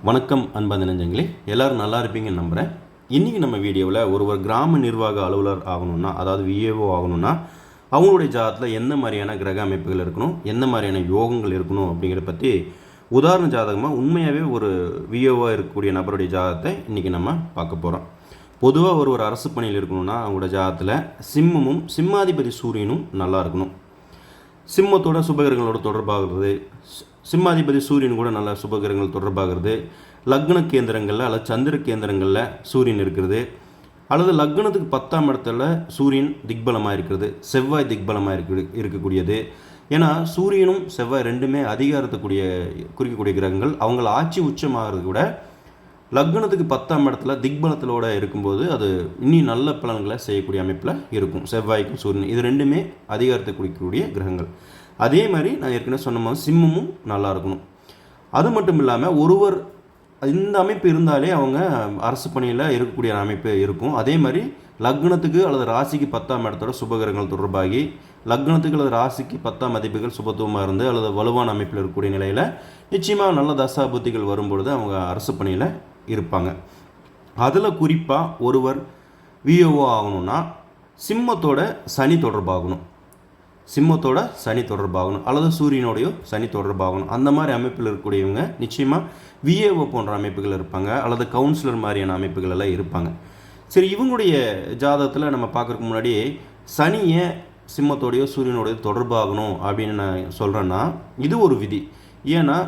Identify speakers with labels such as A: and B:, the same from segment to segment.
A: வணக்கம் அன்பான நெஞ்சங்களே, எல்லோரும் நல்லா இருப்பீங்கன்னு நம்புகிறேன். இன்றைக்கி நம்ம வீடியோவில் ஒருவர் கிராம நிர்வாக அலுவலர் ஆகணும்னா, அதாவது விஏஓ ஆகணும்னா, அவங்களுடைய ஜாதகத்தில் எந்த மாதிரியான கிரக அமைப்புகள் இருக்கணும், எந்த மாதிரியான யோகங்கள் இருக்கணும் அப்படிங்கிறத பற்றி உதாரண ஜாதகமாக உண்மையாகவே ஒரு விஏஓவாக இருக்கக்கூடிய நபருடைய ஜாதகத்தை இன்றைக்கி நம்ம பார்க்க போகிறோம். பொதுவாக ஒரு அரசு பணியில் இருக்கணும்னா அவங்களோட ஜாதகத்தில் சிம்மமும் சிம்மாதிபதி சூரியனும் நல்லா இருக்கணும். சிம்மத்தோட சுபகிரகங்களோட தொடர்பாகிறது, சிம்மாதிபதி சூரியன் கூட நல்ல சுபகிரகங்கள் தொடர்பாகிறது, லக்ன கேந்திரங்களில் அல்லது சந்திர கேந்திரங்களில் சூரியன் இருக்கிறது, அல்லது லக்னத்துக்கு 10ஆம் இடத்துல சூரியன் திக்பலமாக இருக்கிறது, செவ்வாய் திக்பலமாக இருக்கக்கூடியது. ஏன்னா சூரியனும் செவ்வாய் ரெண்டுமே அதிகாரத்துக்குரிய குறிக்கக்கூடிய கிரகங்கள். அவங்கள ஆட்சி உச்சமாகிறது கூட லக்னத்துக்கு 10ஆம் இடத்துல திக்பலத்திலோடு இருக்கும்போது அது இன்னும் நல்ல பலன்களை செய்யக்கூடிய அமைப்பில் இருக்கும். செவ்வாய்க்கும் சூரியன் இது ரெண்டுமே அதிகாரத்தை குறிக்கக்கூடிய கிரகங்கள். அதே மாதிரி நான் ஏற்கனவே சொன்ன மாதிரி சிம்மமும் நல்லா இருக்கணும். அது மட்டும் இல்லாமல் ஒருவர் இந்த அமைப்பு இருந்தாலே அவங்க அரசு பணியில் இருக்கக்கூடிய அமைப்பு இருக்கும். அதே மாதிரி லக்னத்துக்கு அல்லது ராசிக்கு 10ஆம் இடத்தோட சுபகிரகங்கள் தொடர்பாகி லக்னத்துக்கு அல்லது ராசிக்கு 10ஆம் அதிபதிகள் சுபத்துவமாக இருந்து அல்லது வலுவான அமைப்பில் இருக்கக்கூடிய நிலையில் நிச்சயமாக நல்ல தசா புத்திகள் வரும்பொழுது அவங்க அரசு பணியில் இருப்பாங்க. அதில் குறிப்பாக ஒருவர் விஓஓ ஆகணும்னா சிம்மத்தோட சனி தொடர்பாகணும், சிம்மத்தோட சனி தொடர்பாகணும் அல்லது சூரியனோடையோ சனி தொடர்பாகணும். அந்த மாதிரி அமைப்பில் இருக்கக்கூடியவங்க நிச்சயமாக விஏஓ போன்ற அமைப்புகள் இருப்பாங்க, அல்லது கவுன்சிலர் மாதிரியான அமைப்புகள் எல்லாம் இருப்பாங்க. சரி, இவங்களுடைய ஜாதகத்தில் நம்ம பார்க்குறதுக்கு முன்னாடி சனியை சிம்மத்தோடையோ சூரியனோடையோ தொடர்பாகணும் அப்படின்னு நான் சொல்கிறேன்னா இது ஒரு விதி. ஏன்னா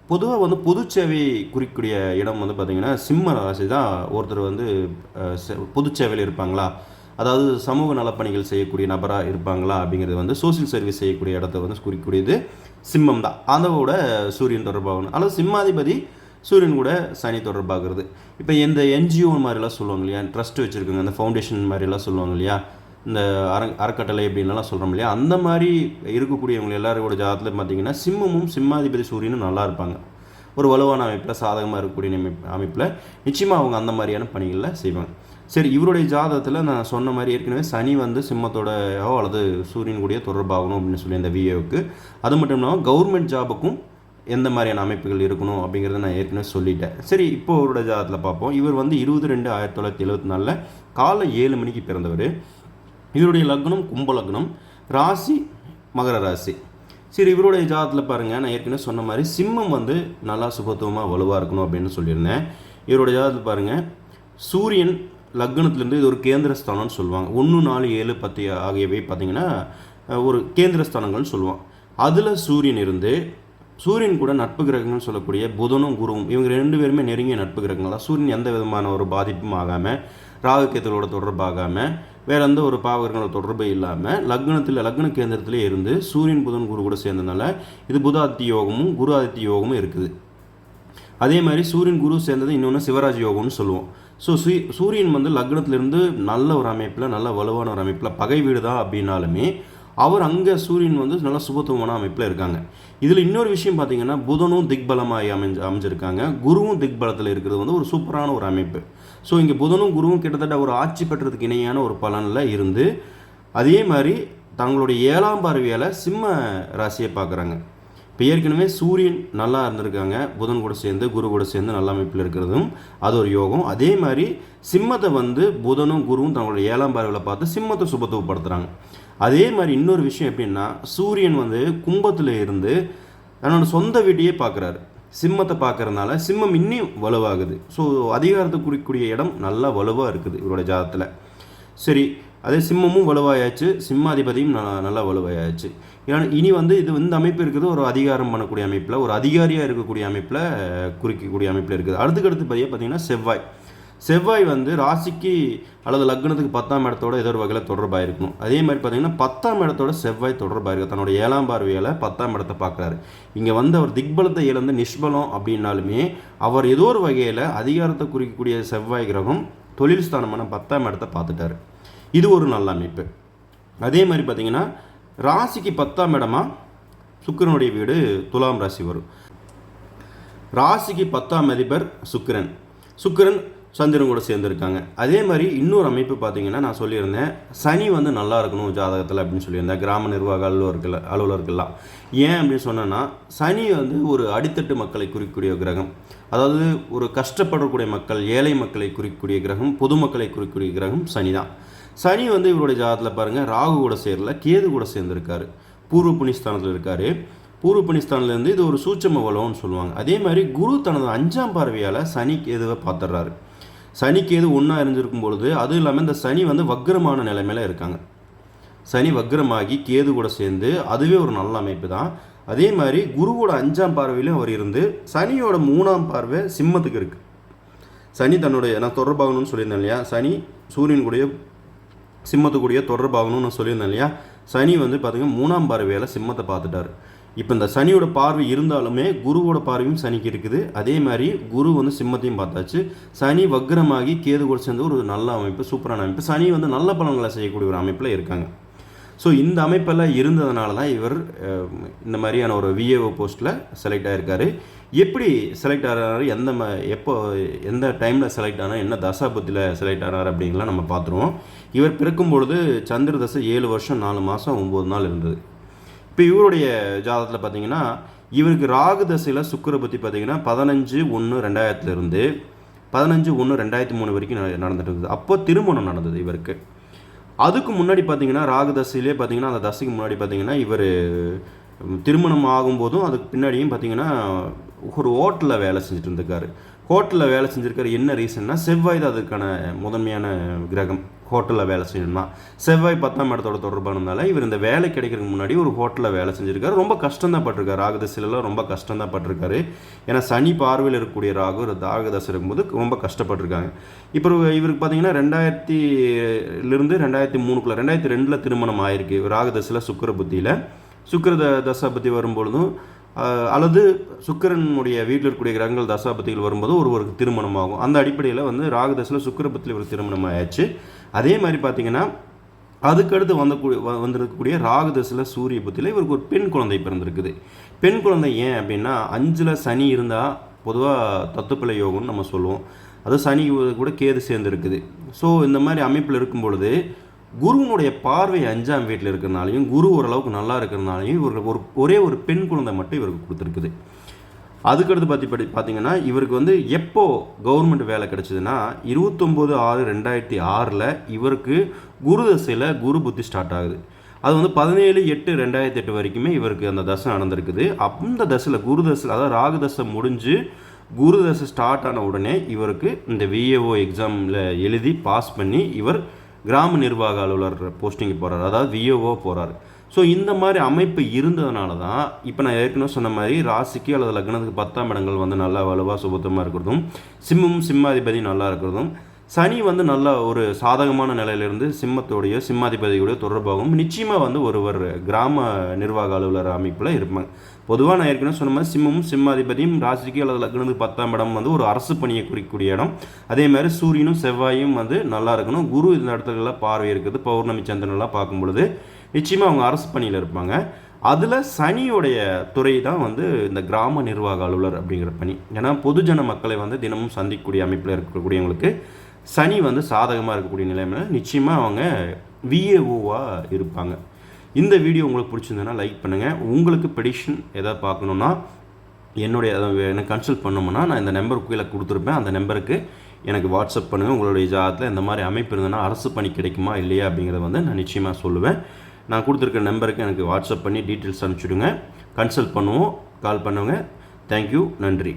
A: பொதுவாக பொது சேவை குறிக்கக்கூடிய இடம் பார்த்திங்கன்னா சிம்ம ராசி தான். ஒருத்தர் பொது சேவையில் இருப்பாங்களா, அதாவது சமூக நலப்பணிகள் செய்யக்கூடிய நபராக இருப்பாங்களா அப்படிங்கிறது சோசியல் சர்வீஸ் செய்யக்கூடிய இடத்த குறிக்கக்கூடியது சிம்மம் தான். அதோட சூரியன் தொடர்பாகணும், அல்லது சிம்மாதிபதி சூரியன் கூட சனி தொடர்பாகிறது. இப்போ இந்த என்ஜிஓ மாதிரிலாம் சொல்லுவாங்க இல்லையா, ட்ரஸ்ட் வச்சுருக்காங்க, அந்த ஃபவுண்டேஷன் மாதிரிலாம் சொல்லுவாங்க இல்லையா, இந்த அறக்கட்டளை அப்படின்லாம் சொல்கிறோம் இல்லையா, அந்த மாதிரி இருக்கக்கூடியவங்க எல்லாரோட ஜாதகத்தில் பார்த்திங்கன்னா சிம்மமும் சிம்மாதிபதி சூரியனும் நல்லா இருப்பாங்க. ஒரு வலுவான அமைப்பில் சாதகமாக இருக்கக்கூடிய அமைப்பில் நிச்சயமாக அவங்க அந்த மாதிரியான பணிகளில் செய்வாங்க. சரி, இவருடைய ஜாதகத்தில் நான் சொன்ன மாதிரி ஏற்கனவே சனி சிம்மத்தோடையோ அல்லது சூரியன் கூடிய தொடர்பாகணும் அப்படின்னு சொல்லி இந்த விஏவுக்கு. அது மட்டும் இல்லாமல் கவர்மெண்ட் ஜாபுக்கும் எந்த மாதிரியான அமைப்புகள் இருக்கணும் அப்படிங்கிறத நான் ஏற்கனவே சொல்லிட்டேன். சரி, இப்போ அவரோட ஜாதகத்தில் பார்ப்போம். இவர் 22/1974 காலை 7 மணிக்கு பிறந்தவர். இவருடைய லக்னம் கும்ப லக்னம், ராசி மகர ராசி. சரி, இவருடைய ஜாதகத்தில் பாருங்கள், நான் ஏற்கனவே சொன்ன மாதிரி சிம்மம் நல்லா சுபத்துவமாக வலுவாக இருக்கணும் அப்படின்னு சொல்லியிருந்தேன். இவருடைய ஜாதகத்தில் பாருங்கள், சூரியன் லக்னத்துலேருந்து இது ஒரு கேந்திரஸ்தானம்னு சொல்லுவாங்க. 1, 4, 7, 10 ஆகியவை பார்த்திங்கன்னா ஒரு கேந்திரஸ்தானங்கள்னு சொல்லுவாங்க. அதில் சூரியன் இருந்து சூரியன் கூட நட்பு கிரகங்கள்னு சொல்லக்கூடிய புதனும் குருவும் இவங்க 2 பேருமே நெருங்கிய நட்பு கிரகங்கள் தான். சூரியன் எந்த விதமான ஒரு பாதிப்பும் ஆகாமல், ராகுகேதுவோட தொடர்பாகாமல், வேறு எந்த ஒரு பாவகங்களோட தொடர்பு இல்லாமல் லக்ன கேந்திரத்திலே இருந்து சூரியன் புதன் குரு கூட சேர்ந்ததுனால இது புதாதித்ய யோகமும் குரு ஆதித்ய யோகமும் இருக்குது. அதே மாதிரி சூரியன் குரு சேர்ந்தது இன்னொன்று சிவராஜ் யோகம்னு சொல்லுவோம். ஸோ சூரியன் லக்னத்திலிருந்து நல்ல ஒரு அமைப்பில், நல்ல வலுவான ஒரு அமைப்பில், பகை வீடு தான் அப்படின்னாலுமே அவர் அங்கே சூரியன் நல்ல சுபத்துவமான அமைப்பில் இருக்காங்க. இதில் இன்னொரு விஷயம் பார்த்திங்கன்னா புதனும் திக்பலமாக அமைஞ்சிருக்காங்க, குருவும் திக்பலத்தில் இருக்கிறது ஒரு சூப்பரான ஒரு அமைப்பு. ஸோ இங்கே புதனும் குருவும் கிட்டத்தட்ட ஒரு ஆட்சி பெற்றதுக்கு இணையான ஒரு பலனில் இருந்து அதே மாதிரி தங்களுடைய 7ஆம் பார்வையால் சிம்ம ராசியை பார்க்குறாங்க. இப்போ ஏற்கனவே சூரியன் நல்லா இருந்திருக்காங்க, புதன் கூட சேர்ந்து குரு கூட சேர்ந்து நல்ல அமைப்பில் இருக்கிறதும் அது ஒரு யோகம். அதே மாதிரி சிம்மத்தை புதனும் குருவும் தங்களுடைய 7ஆம் பார்வையில் பார்த்து சிம்மத்தை சுபத்துவப்படுத்துகிறாங்க. அதே மாதிரி இன்னொரு விஷயம் எப்படின்னா சூரியன் கும்பத்தில் இருந்து தன்னோட சொந்த வீட்டையே பார்க்குறாரு, சிம்மத்தை பார்க்குறதுனால சிம்மம் இன்னும் வலுவாகுது. ஸோ அதிகாரத்தை குறிக்கக்கூடிய இடம் நல்லா வலுவாக இருக்குது இவரோட ஜாதகத்தில். சரி, அதே சிம்மமும் வலுவாயாச்சு, சிம்மாதிபதியும் நல்லா வலுவாயாச்சு. ஏன்னா இனி இது இந்த அமைப்பு இருக்கிறது ஒரு அதிகாரம் பண்ணக்கூடிய அமைப்பில், ஒரு அதிகாரியாக இருக்கக்கூடிய அமைப்பில் குறிக்கக்கூடிய அமைப்பில் இருக்குது. அடுத்துக்கடுத்து பார்த்திங்கன்னா செவ்வாய் ராசிக்கு அல்லது லக்னத்துக்கு 10ஆம் இடத்தோட ஏதோ ஒரு வகையில் தொடர்பாக இருக்கணும். அதே மாதிரி பார்த்திங்கன்னா 10ஆம் இடத்தோட செவ்வாய் தொடர்பாக இருக்குது. தன்னோட 7ஆம் பார்வையால் 10ஆம் இடத்தை பார்க்குறாரு. இங்கே அவர் திக்பலத்தை இழந்து நிஷ்பலம் அப்படின்னாலுமே அவர் ஏதோ ஒரு வகையில் அதிகாரத்தை குறிக்கக்கூடிய செவ்வாய் கிரகம் தொழில் ஸ்தானமான 10ஆம் இடத்தை பார்த்துட்டாரு. இது ஒரு நல்ல அமைப்பு. அதே மாதிரி பார்த்திங்கன்னா ராசிக்கு 10ஆம் இடமா சுக்கிரனுடைய வீடு துலாம் ராசி வரும். ராசிக்கு 10ஆம் அதிபர் சுக்கிரன் சந்திரன் கூட சேர்ந்துருக்காங்க. அதே மாதிரி இன்னொரு அமைப்பு பார்த்தீங்கன்னா, நான் சொல்லியிருந்தேன் சனி வந்து நல்லா இருக்கணும் ஜாதகத்தில் அப்படின்னு சொல்லியிருந்தேன் கிராம நிர்வாக அலுவலர்கள்லாம். ஏன் அப்படின்னு சொன்னேன்னா, சனி வந்து ஒரு அடித்தட்டு மக்களை குறிக்கக்கூடிய கிரகம். அதாவது ஒரு கஷ்டப்படக்கூடிய மக்கள், ஏழை மக்களை குறிக்கக்கூடிய கிரகம், பொதுமக்களை குறிக்கக்கூடிய கிரகம் சனி தான். சனி வந்து இவருடைய ஜாதகத்தில் பாருங்கள், ராகு கூட சேரல, கேது கூட சேர்ந்துருக்காரு, பூர்வ புண்ணியஸ்தானத்தில் இருக்கார். பூர்வ புண்ணியஸ்தானத்துலேருந்து இது ஒரு சூட்சம வலம்னு சொல்லுவாங்க. அதே மாதிரி குரு தனது 5ஆம் பார்வையால் சனி கேதுவை பார்த்துடுறாரு. சனி கேது ஒன்றா இருந்திருக்கும் பொழுது, அதுவும் இல்லாமல் இந்த சனி வந்து வக்ரமான நிலைமையில் இருக்காங்க. சனி வக்ரமாகி கேது கூட சேர்ந்து அதுவே ஒரு நல்ல அமைப்பு தான். அதே மாதிரி குருவோட 5ஆம் பார்வையிலும் அவர் இருந்து, சனியோட 3ஆம் பார்வை சிம்மத்துக்கு இருக்குது. சனி தன்னுடைய, நான் தொடர்பாகணும்னு சொல்லியிருந்தேன் இல்லையா, சனி சூரியன் கூடிய சிம்மத்துக்குடிய தொடர்பாகணும்னு நான் சொல்லியிருந்தேன் இல்லையா. சனி வந்து பார்த்திங்கன்னா 3ஆம் பார்வையால் சிம்மத்தை பார்த்துட்டார். இப்போ இந்த சனியோட பார்வை இருந்தாலுமே குருவோட பார்வையும் சனிக்கு இருக்குது. அதே மாதிரி குரு வந்து சிம்மத்தையும் பார்த்தாச்சு. சனி வக்ரமாகி கேது கூட சேர்ந்து ஒரு நல்ல அமைப்பு, சூப்பரான அமைப்பு. சனி வந்து நல்ல பலன்களை செய்யக்கூடிய ஒரு அமைப்பில் இருக்காங்க. ஸோ இந்த அமைப்பெல்லாம் இருந்ததுனால தான் இவர் இந்த மாதிரியான ஒரு விஏஓ போஸ்ட்டில் செலக்ட் ஆகிருக்காரு. எப்படி செலக்ட் ஆகிறாரு, எப்போ எந்த டைமில் செலக்ட் ஆனால், என்ன தசாபுத்தியில் செலக்ட் ஆனார் அப்படிங்கலாம் நம்ம பார்த்துருவோம். இவர் பிறக்கும் பொழுது சந்திர தசை 7 வருஷம் 4 மாதம் 9 நாள் இருந்தது. இப்போ இவருடைய ஜாதகத்தில் பார்த்தீங்கன்னா, இவருக்கு ராகு தசையில் சுக்கிர புத்தி பார்த்தீங்கன்னா 15/1/2000 15/1/2003 வரைக்கும் நடந்துட்டு இருக்குது. அப்போ திருமணம் நடந்தது இவருக்கு. அதுக்கு முன்னாடி பார்த்தீங்கன்னா ராகு தசையிலே பார்த்தீங்கன்னா, அந்த தசைக்கு முன்னாடி பார்த்தீங்கன்னா இவர் திருமணம் ஆகும்போதும் அதுக்கு பின்னாடியும் பார்த்தீங்கன்னா ஒரு ஹோட்டலில் வேலை செஞ்சுட்டு இருந்திருக்காரு. ஹோட்டலில் வேலை செஞ்சுருக்காரு. என்ன ரீசன்னா, செவ்வாய் தான் அதுக்கான முதன்மையான கிரகம். ஹோட்டலில் வேலை செய்யணும்னா செவ்வாய் 10ஆம் இடத்தோட தொடர்பானதுனால இவர் இந்த வேலை கிடைக்கிறதுக்கு முன்னாடி ஒரு ஹோட்டலில் வேலை செஞ்சுருக்காரு. ரொம்ப கஷ்டம் பட்டிருக்காரு. ராகுதசையிலலாம் ரொம்ப கஷ்டம் பட்டிருக்காரு. ஏன்னா சனி பார்வையில் இருக்கக்கூடிய ராகுதசை இருக்கும்போது ரொம்ப கஷ்டப்பட்டிருக்காங்க. இப்போ இவருக்கு பார்த்தீங்கன்னா 2000 2003 திருமணம் ஆயிருக்கு. ராகுதசையில் சுக்கிர புத்தியில் தசாபதி வரும்பொழுதும், அல்லது சுக்கிரனுடைய வீட்டில் இருக்கக்கூடிய கிரகங்கள் தசாபதிகள் வரும்போது ஒருவருக்கு திருமணம் ஆகும். அந்த அடிப்படையில் வந்து ராகுதசையில் சுக்கிரபத்தியில் ஒரு திருமணம் ஆயாச்சு. அதே மாதிரி பார்த்தீங்கன்னா அதுக்கடுத்து வந்திருக்கக்கூடிய ராகுதசையில் சூரிய புத்தியில் இவருக்கு ஒரு பெண் குழந்தை பிறந்திருக்குது. பெண் குழந்தை ஏன் அப்படின்னா, 5ல் சனி இருந்தால் பொதுவாக தத்துப்பிள்ளை யோகம்னு நம்ம சொல்லுவோம். அது சனி கூட கேது சேர்ந்துருக்குது. ஸோ இந்த மாதிரி அமைப்பில் இருக்கும் பொழுது குருவனுடைய பார்வை 5ஆம் வீட்டில் இருக்கிறனாலையும், குரு ஓரளவுக்கு நல்லா இருக்கிறனாலையும் இவருக்கு ஒரே ஒரு பெண் குழந்தை மட்டும் இவருக்கு கொடுத்துருக்குது. அதுக்கடுத்து பார்த்தீங்கன்னா இவருக்கு வந்து எப்போ கவர்மெண்ட் வேலை கிடச்சிதுன்னா 29/6/2006 இவருக்கு குரு தசையில் குரு புத்தி ஸ்டார்ட் ஆகுது. அது வந்து 17/8/2008 வரைக்குமே இவருக்கு அந்த தசை நடந்திருக்குது. அந்த தசையில் குரு தசையில், அதாவது ராகு தசை முடிஞ்சு குரு தசை ஸ்டார்ட் ஆன உடனே இவருக்கு இந்த விஏஓ எக்ஸாமில் எழுதி பாஸ் பண்ணி இவர் கிராம நிர்வாக அலுவலர் போஸ்டிங் போகிறார், அதாவது விஏஓ போகிறார். ஸோ இந்த மாதிரி அமைப்பு இருந்ததுனால தான் இப்போ நான் ஏற்கனவே சொன்ன மாதிரி ராசிக்கு அல்லது லக்னத்துக்கு 10ஆம் இடங்கள் வந்து நல்லா வலுவாக சுபத்தமாக இருக்கிறதும், சிம்மாதிபதி நல்லா இருக்கிறதும், சனி வந்து நல்ல ஒரு சாதகமான நிலையிலிருந்து சிம்மாதிபதியோடைய தொடர்பாகவும் நிச்சயமாக வந்து ஒருவர் கிராம நிர்வாக அலுவலர் அமைப்பில் இருப்பாங்க. பொதுவாக நான் ஏற்கனவே சொன்ன மாதிரி சிம்மாதிபதியும் ராசிக்கு அல்லது லக்னத்துக்கு 10ஆம் இடம் வந்து ஒரு அரசு பணியை குறிக்கக்கூடிய இடம். அதே மாதிரி சூரியனும் செவ்வாயும் வந்து நல்லா இருக்கணும். குரு இந்த இடத்துலலாம் பார்வை இருக்குது. பௌர்ணமி சந்திரனெல்லாம் பார்க்கும் பொழுது நிச்சயமாக அவங்க அரசு பணியில் இருப்பாங்க. அதில் சனியோடைய துறை தான் வந்து இந்த கிராம நிர்வாக அலுவலர் அப்படிங்கிற பணி. ஏன்னா பொதுஜன மக்களை வந்து தினமும் சந்திக்கக்கூடிய அமைப்பில் இருக்கக்கூடியவங்களுக்கு சனி வந்து சாதகமாக இருக்கக்கூடிய நிலைமையில் நிச்சயமாக அவங்க விஏஓவாக இருப்பாங்க. இந்த வீடியோ உங்களுக்கு பிடிச்சிருந்ததுன்னா லைக் பண்ணுங்கள். உங்களுக்கு பெடிஷன் எதாவது பார்க்கணுன்னா எனக்கு கன்சல்ட் பண்ணோம்னா நான் இந்த நம்பருக்கு கீழே கொடுத்துருப்பேன். அந்த நம்பருக்கு எனக்கு வாட்ஸ்அப் பண்ணுங்கள். உங்களுடைய ஜாதகத்தில் இந்த மாதிரி அமைப்பு இருந்ததுன்னா அரசு பணி கிடைக்குமா இல்லையா அப்படிங்கிறத வந்து நான் நிச்சயமாக சொல்லுவேன். நான் கொடுத்துருக்க நம்பருக்கு எனக்கு வாட்ஸ்அப் பண்ணி டீட்டெயில்ஸ் அனுப்பிச்சுடுங்க. கன்சல்ட் பண்ணுவோம். கால் பண்ணுங்க. தேங்க்யூ. நன்றி.